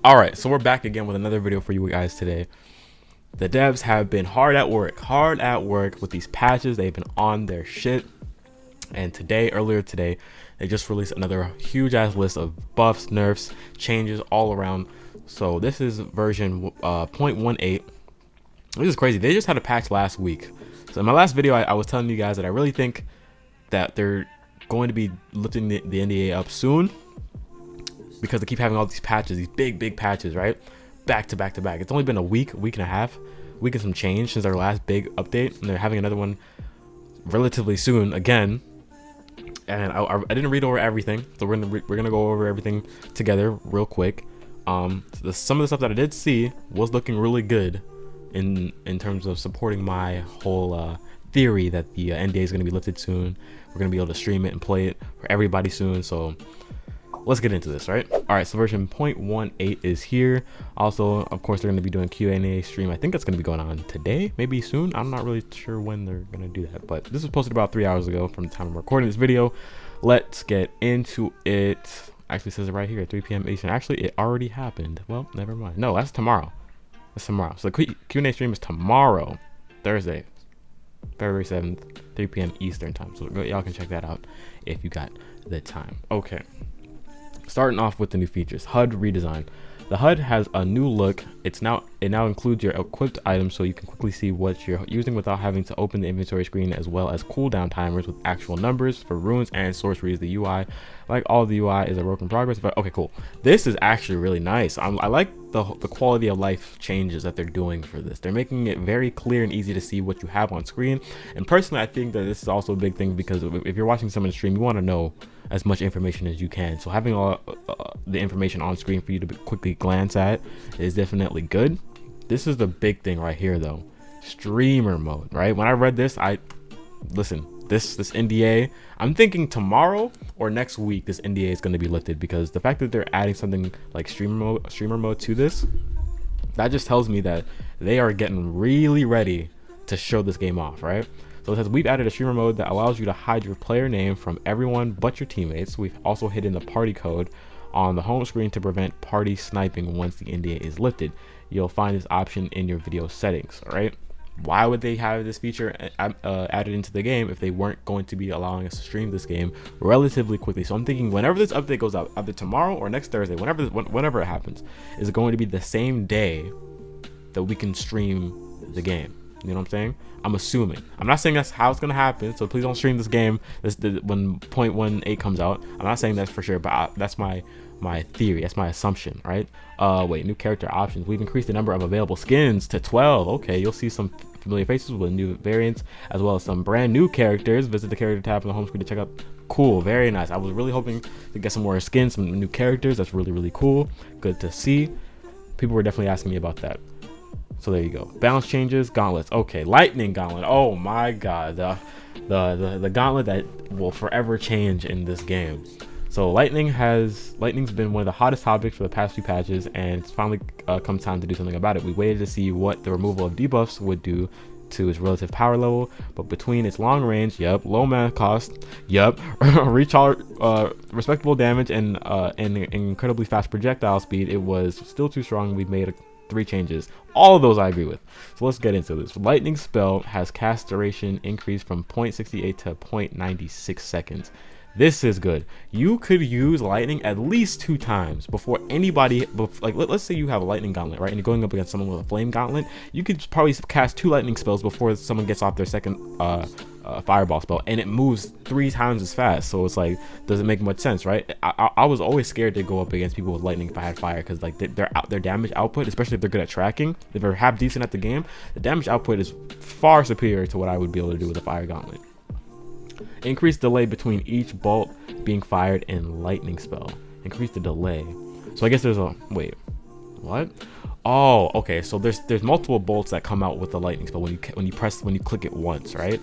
Alright, so we're back again with another video for you guys today. The devs have been hard at work with these patches. They've been on their shit. And earlier today, they just released another huge ass list of buffs, nerfs, changes all around. So this is version 0.18. This is crazy. They just had a patch last week. So in my last video, I was telling you guys that I really think that they're going to be lifting the NDA up soon, because they keep having all these patches, these big patches, right? Back to back. It's only been a week and a half, week and some change since their last big update, and they're having another one relatively soon again. And I didn't read over everything, so we're gonna go over everything together real quick. Some of the stuff that I did see was looking really good in terms of supporting my whole theory that the NDA is gonna be lifted soon. We're gonna be able to stream it and play it for everybody soon. So let's get into this, right? All right, so version 0.18 is here. Also, of course, they're going to be doing Q&A stream. I think that's going to be going on today, maybe soon. I'm not really sure when they're going to do that, but this was posted about 3 hours ago from the time I'm recording this video. Let's get into it. Actually, it says it right here, 3 p.m. Eastern. Actually, it already happened. Well, never mind. No, that's tomorrow. That's tomorrow. So the Q&A stream is tomorrow, Thursday, February 7th, 3 p.m. Eastern time. So y'all can check that out if you got the time. Okay. Starting off with the new features, HUD redesign. The HUD has a new look. It now includes your equipped items, so you can quickly see what you're using without having to open the inventory screen, as well as cooldown timers with actual numbers for runes and sorceries. The UI, like all the UI, is a work in progress, but okay, cool. This is actually really nice. I like the quality of life changes that they're doing for this. They're making it very clear and easy to see what you have on screen. And personally, I think that this is also a big thing, because if you're watching someone stream, you want to know as much information as you can. So having all the information on screen for you to quickly glance at is definitely good. This is the big thing right here, though. Streamer mode, right? When I read this, listen, this NDA, I'm thinking tomorrow or next week this NDA is going to be lifted, because the fact that they're adding something like streamer mode to this, that just tells me that they are getting really ready to show this game off, right? So it says, we've added a streamer mode that allows you to hide your player name from everyone but your teammates. We've also hidden the party code on the home screen to prevent party sniping once the NDA is lifted. You'll find this option in your video settings. All right, why would they have this feature added into the game if they weren't going to be allowing us to stream this game relatively quickly? So I'm thinking whenever this update goes out, either tomorrow or next Thursday, whenever it happens, is going to be the same day that we can stream the game. You know what I'm saying? I'm assuming. I'm not saying that's how it's gonna happen, so please don't stream this game when 0.18 comes out. I'm not saying that's for sure, but that's my theory. That's my assumption, right? Wait, new character options. We've increased the number of available skins to 12. Okay, you'll see some familiar faces with new variants, as well as some brand new characters. Visit the character tab on the home screen to check out. Cool, very nice. I was really hoping to get some more skins, some new characters. That's really cool. Good to see. People were definitely asking me about that. So there you go. Balance changes, gauntlets. Okay, lightning gauntlet. Oh my god, the gauntlet that will forever change in this game. So lightning's been one of the hottest topics for the past few patches, and it's finally come time to do something about it. We waited to see what the removal of debuffs would do to its relative power level, but between its long range, low mana cost, recharge, respectable damage, and incredibly fast projectile speed, it was still too strong. We've made 3 changes. All of those I agree with. So let's get into this. Lightning spell has cast duration increased from 0.68 to 0.96 seconds. This is good. You could use lightning at least 2 times before anybody, like let's say you have a lightning gauntlet, right? And you're going up against someone with a flame gauntlet. You could probably cast 2 lightning spells before someone gets off their second fireball spell, and it moves 3 times as fast. So it's like, doesn't make much sense, right? I was always scared to go up against people with lightning if I had fire, because like their damage output, especially if they're good at tracking, if they're half decent at the game, the damage output is far superior to what I would be able to do with a fire gauntlet. Increase delay between each bolt being fired in lightning spell. Increase the delay. So I guess there's a wait. What? Oh, okay. So there's multiple bolts that come out with the lightning spell when you click it once, right?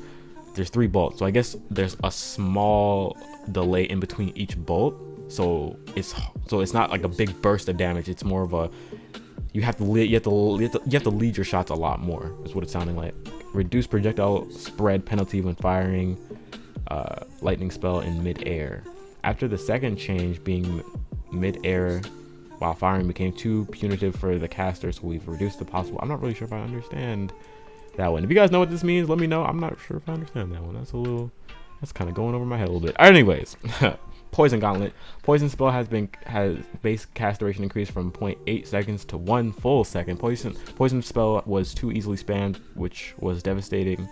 There's 3 bolts. So I guess there's a small delay in between each bolt. So it's not like a big burst of damage. It's more of a you have to lead your shots a lot more. Is what it's sounding like. Reduce projectile spread penalty when firing. lightning spell in mid-air. After the second change, being mid-air while firing became too punitive for the caster, so we've reduced the possible. I'm not really sure if I understand that one. If you guys know what this means, let me know. I'm not sure if I understand that one. That's kind of going over my head a little bit. Anyways, Poison Gauntlet. Poison spell has base cast duration increased from 0.8 seconds to 1 full second. Poison spell was too easily spammed, which was devastating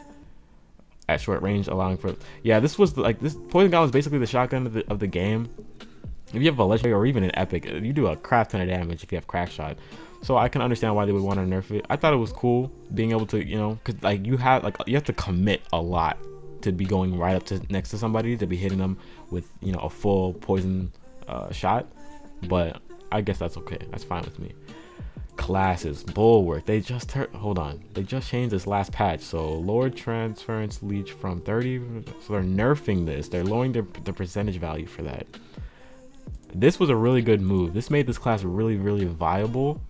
at short range, allowing for this was like this. Poison Gauntlet is basically the shotgun of the game. If you have a legendary or even an epic, you do a crap ton of damage if you have crack shot. So I can understand why they would want to nerf it. I thought it was cool being able to, because like you have to commit a lot to be going right up to next to somebody to be hitting them with a full poison shot. But I guess that's okay. That's fine with me. Classes. Bulwark. They just they just changed this last patch. So lower transference leech from 30. So they're nerfing this. They're lowering the percentage value for that. This was a really good move. This made this class really, really viable.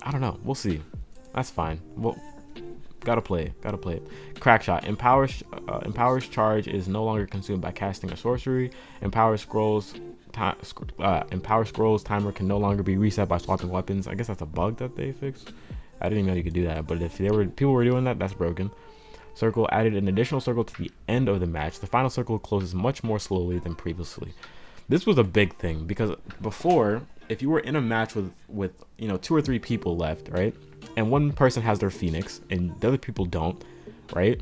I don't know. We'll see. That's fine. Well, gotta play it. Crack shot. Empowers charge is no longer consumed by casting a sorcery. Empower scrolls timer can no longer be reset by swapping weapons. I guess that's a bug that they fixed. I didn't even know you could do that, but if people were doing that, that's broken. Circle added an additional circle to the end of the match. The final circle closes much more slowly than previously. This was a big thing because before, if you were in a match with 2 or 3 people left, right, and one person has their Phoenix and the other people don't, right,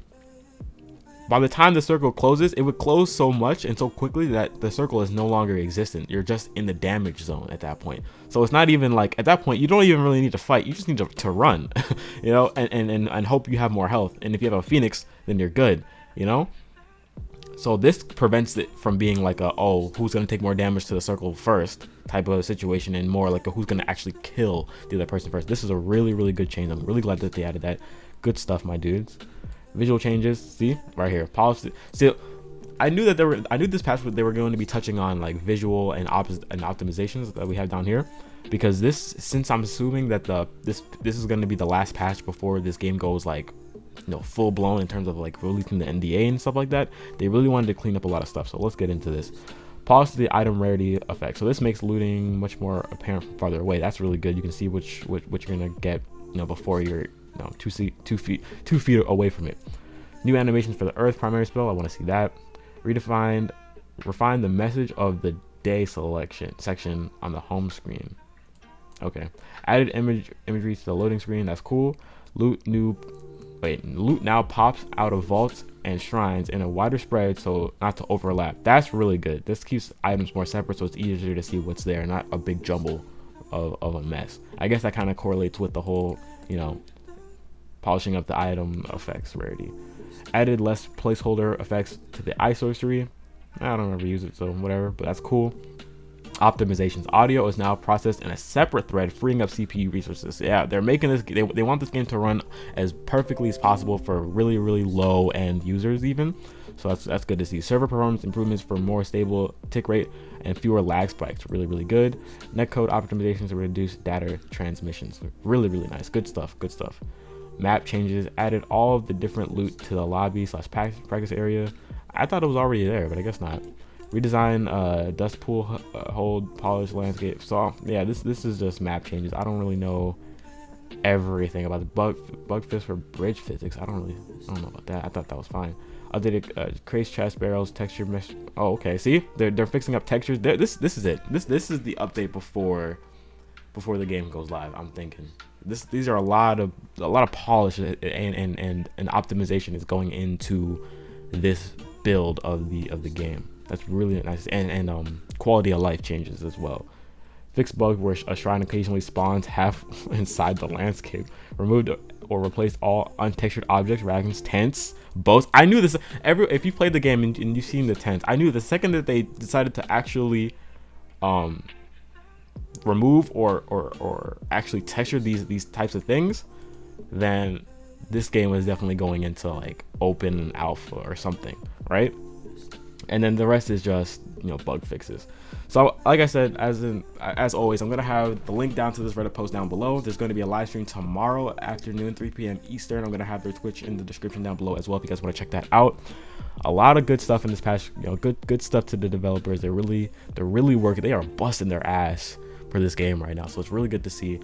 by the time the circle closes, it would close so much and so quickly that the circle is no longer existent. You're just in the damage zone at that point. So it's not even like, at that point, you don't even really need to fight. You just need to run, and hope you have more health. And if you have a Phoenix, then you're good, So this prevents it from being like who's going to take more damage to the circle first type of situation, and more like who's going to actually kill the other person first. This is a really, really good change. I'm really glad that they added that. Good stuff, my dudes. Visual changes, see right here. Polish. See, I knew this patch they were going to be touching on like visual and optimizations that we have down here, because since I'm assuming that this is going to be the last patch before this game goes like full blown in terms of like releasing the NDA and stuff like that, they really wanted to clean up a lot of stuff. So let's get into this. Polish the item rarity effect. So this makes looting much more apparent from farther away. That's really good. You can see which you're gonna get before you're 2 feet away from it. New animations for the Earth primary spell. I want to see that. Refine the message of the day section on the home screen. Okay. Added imagery to the loading screen. That's cool. Loot now pops out of vaults and shrines in a wider spread, so not to overlap. That's really good. This keeps items more separate, so it's easier to see what's there, not a big jumble of a mess. I guess that kind of correlates with the whole polishing up the item effects rarity. Added less placeholder effects to the eye sorcery. I don't ever use it, so whatever, but that's cool. Optimizations. Audio is now processed in a separate thread, freeing up CPU resources. Yeah, they're making this, they want this game to run as perfectly as possible for really, really low end users even. So that's good to see. Server performance improvements for more stable tick rate and fewer lag spikes. Really, really good. Netcode optimizations to reduce data transmissions. Really, really nice. Good stuff. Good stuff. Map changes. Added all of the different loot to the lobby / practice area. I thought it was already there, but I guess not. Redesign dust pool hold polish landscape. So yeah, this is just map changes. I don't really know everything about the bug fix for bridge physics. I don't know about that. I thought that was fine. Updated craze chest barrels texture mesh. Oh, okay. See, they're fixing up textures. This is it. This is the update before the game goes live. I'm thinking these are a lot of polish and optimization is going into this build of the game. That's really nice. And quality of life changes as well. Fixed bug where a shrine occasionally spawns half inside the landscape. Removed or replaced all untextured objects, wagons, tents, boats. I knew this. If you played the game and you've seen the tents, I knew the second that they decided to actually remove or actually texture these types of things, then this game was definitely going into like open alpha or something, right? And then the rest is just bug fixes. So like I said, as always, I'm gonna have the link down to this Reddit post down below. There's going to be a live stream tomorrow afternoon, 3 p.m. Eastern. I'm gonna have their Twitch in the description down below as well if you guys want to check that out. A lot of good stuff in this patch, good stuff to the developers. They're really working. They are busting their ass for this game right now, so it's really good to see.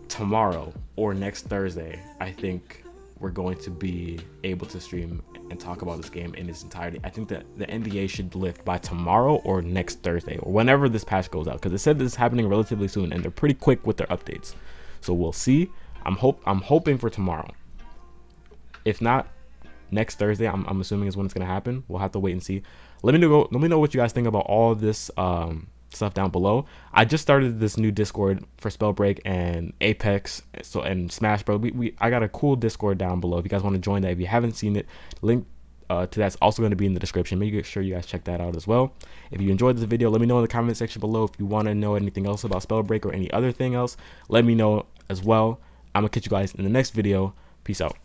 Tomorrow or next Thursday, I think we're going to be able to stream and talk about this game in its entirety. I think that the NDA should lift by tomorrow or next Thursday or whenever this patch goes out, because it said this is happening relatively soon and they're pretty quick with their updates. So we'll see. I'm hoping for tomorrow. If not, next Thursday, I'm assuming is when it's gonna happen. We'll have to wait and see. Let me know what you guys think about all of this stuff down below. I just started this new Discord for Spellbreak and Apex, and Smash Bros. I got a cool Discord down below if you guys want to join that. If you haven't seen it, link to that's also going to be in the description. Make sure you guys check that out as well. If you enjoyed this video, let me know in the comment section below. If you want to know anything else about Spellbreak or any other thing else, let me know as well. I'm gonna catch you guys in the next video. Peace out.